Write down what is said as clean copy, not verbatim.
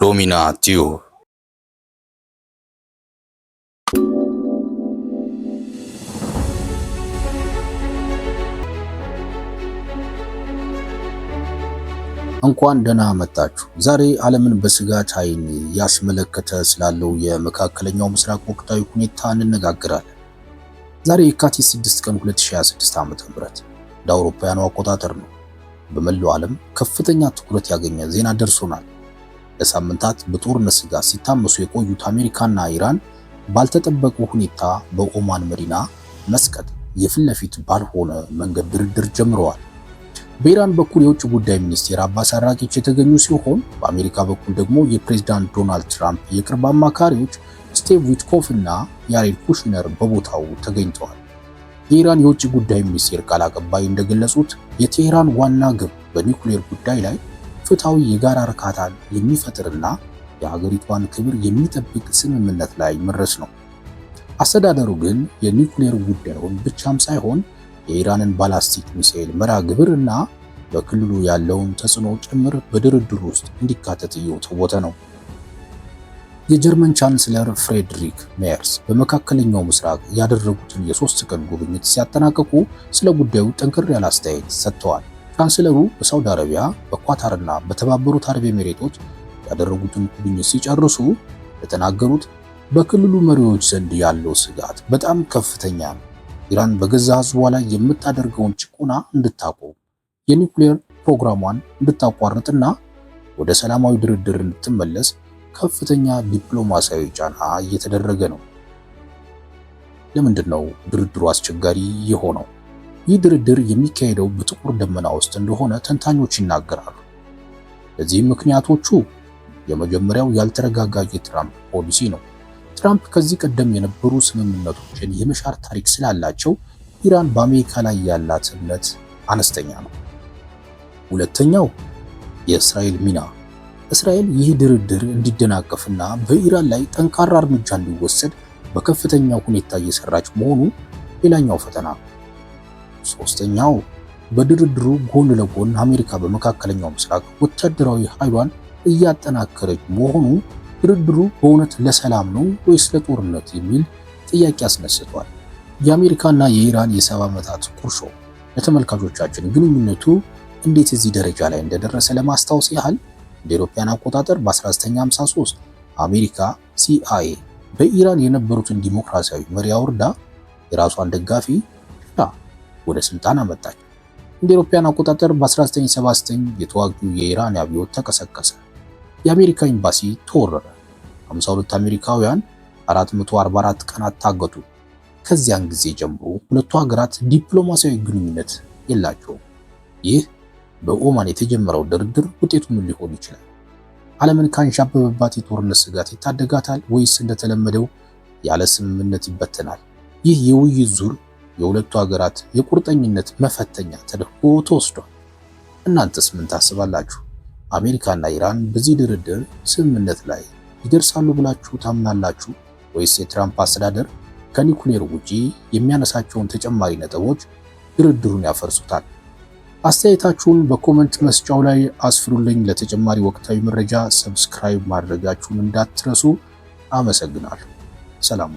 ሎሚና ቲዩብ እንኳን ደህና መጣችሁ። ዛሬ ዓለምን በስጋት ዓይን ያስመለከተ ስላለው የመካከለኛው ምስራቅ ወቅታዊ ሁኔታ እንነጋገራለን። ዛሬ የካቲት 6 ቀን 2026 ዓ.ም እንደ አውሮፓውያኑ አቆጣጠር ነው። በመላው ዓለም ከፍተኛ ትኩረት ያገኘ ዜና ደርሶናል። ለሳምንታት በጦርነት ስጋት ሲታመሱ የቆዩት አሜሪካና ኢራን ባልተጠበቁ ሁኔታ በኦማን መዲና መስቀጥ የፊት ለፊት ባልሆነ መንገድ ድርድር ጀምረዋል። በኢራን በኩል የውጭ ጉዳይ ሚኒስቴር አባስ አራቂች የተገኙ ሲሆን በአሜሪካ በኩል ደግሞ የፕሬዝዳንት ዶናልድ ትራምፕ የቅርብ አማካሪዎች ስቲቭ ዊትኮፍ እና ያሬድ ኩሽነር በቦታው ተገኝተዋል። የኢራን የውጭ ጉዳይ ሚኒስቴር ቃል አቀባይ እንደገለጹት የቴህራን ዋና ግብ በኒውክሌር ጉዳይ ላይ ፍትሃዊ የጋራ እርካታን የሚፈጥርና የሀገሪቷን ክብር የሚጠብቅ ስምምነት ላይ መድረስ ነው። አስተዳደሩ ግን የኒውክሌር ጉዳዩን ብቻም ሳይሆን የኢራንን ባላስቲክ ሚሳኤል መርሃ ግብር እና በክልሉ ያለውን ተጽዕኖ ጭምር በድርድሩ ውስጥ እንዲካተት እየወተወተ ነው። የጀርመን ቻንስለር ፍሬድሪክ ሜርስ በመካከለኛው ምስራቅ ያደረጉትን የ3 ቀን ጉብኝት ሲያጠናቅቁ ስለ ጉዳዩ ጠንከር ያለ አስተያየት ሰጥተዋል። ቻንስለሩ በሳውዲ አረቢያ፣ በኳታርና በተባበሩት አረብ ኤሚሬቶች ያደረጉትን ጉብኝት ሲጨርሱ የተናገሩት በክልሉ መሪዎች ዘንድ ያለው ስጋት በጣም ከፍተኛ ነው። ኢራን በገዛ ሕዝቧ ላይ የምታደርገውን ጭቆና እንድታቆም፣ የኒውክሌር ፕሮግራሟን እንድታቋርጥና ወደ ሰላማዊ ድርድር እንድትመለስ ከፍተኛ ዲፕሎማሲያዊ ጫና እየተደረገ ነው። ለምንድን ነው ድርድሩ አስቸጋሪ የሆነው? ይህ ድርድር የሚካሄደው በጥቁር ደመና ውስጥ እንደሆነ ተንታኞች ይናገራሉ። ለዚህም ምክንያቶቹ የመጀመሪያው ያልተረጋጋ የትራምፕ ፖሊሲ ነው። ትራምፕ ከዚህ ቀደም የነበሩ ስምምነቶችን የመሻር ታሪክ ስላላቸው ኢራን በአሜሪካ ላይ ያላት እምነት አነስተኛ ነው። ሁለተኛው የእስራኤል ሚና። እስራኤል ይህ ድርድር እንዲደናቀፍና በኢራን ላይ ጠንካራ እርምጃ እንዲወሰድ በከፍተኛ ሁኔታ እየሰራች መሆኑ ሌላኛው ፈተና ነው። ሶስተኛው በድርድሩ ጎን ለጎን አሜሪካ በመካከለኛው ምስራቅ ወታደራዊ ኃይሏን እያጠናከረች መሆኑ ድርድሩ በእውነት ለሰላም ነው ወይስ ለጦርነት የሚል ጥያቄ አስነስቷል። የአሜሪካና የኢራን የ70 ዓመታት ቁርሾ ለተመልካቾቻችን ግንኙነቱ እንዴት እዚህ ደረጃ ላይ እንደደረሰ ለማስታወስ ያህል እንደ አውሮፓውያን አቆጣጠር በ1953 አሜሪካ CIA በኢራን የነበሩትን ዲሞክራሲያዊ መሪ አውርዳ የራሷን ደጋፊ ወደ ስልጣን አመጣች። እንደ አውሮፓውያን አቆጣጠር በ1979 የተዋጊው የኢራን አብዮት ተቀሰቀሰ። የአሜሪካ ኤምባሲ ተወረረ። 52 አሜሪካውያን 444 ቀናት ታገቱ። ከዚያን ጊዜ ጀምሮ ሁለቱ ሀገራት ዲፕሎማሲያዊ ግንኙነት የላቸውም። ይህ በኦማን የተጀመረው ድርድር ውጤቱ ምን ሊሆን ይችላል? ዓለምን ካንዣበበባት የጦርነት ስጋት ይታደጋታል ወይስ እንደተለመደው ያለ ስምምነት ይበተናል? ይህ የውይይት ዙር የሁለቱ ሀገራት የቁርጠኝነት መፈተኛ ተደርጎ ተወስዷል። እናንተስ ምን ታስባላችሁ? አሜሪካና ኢራን በዚህ ድርድር ስምምነት ላይ ይደርሳሉ ብላችሁ ታምናላችሁ ወይስ የትራምፕ አስተዳደር ከኒውክሌር ውጪ የሚያነሳቸውን ተጨማሪ ነጥቦች ድርድሩን ያፈርሱታል? አስተያየታችሁን በኮመንት መስጫው ላይ አስፍሩልኝ። ለተጨማሪ ወቅታዊ መረጃ ሰብስክራይብ ማድረጋችሁን እንዳትረሱ። አመሰግናለሁ። ሰላም።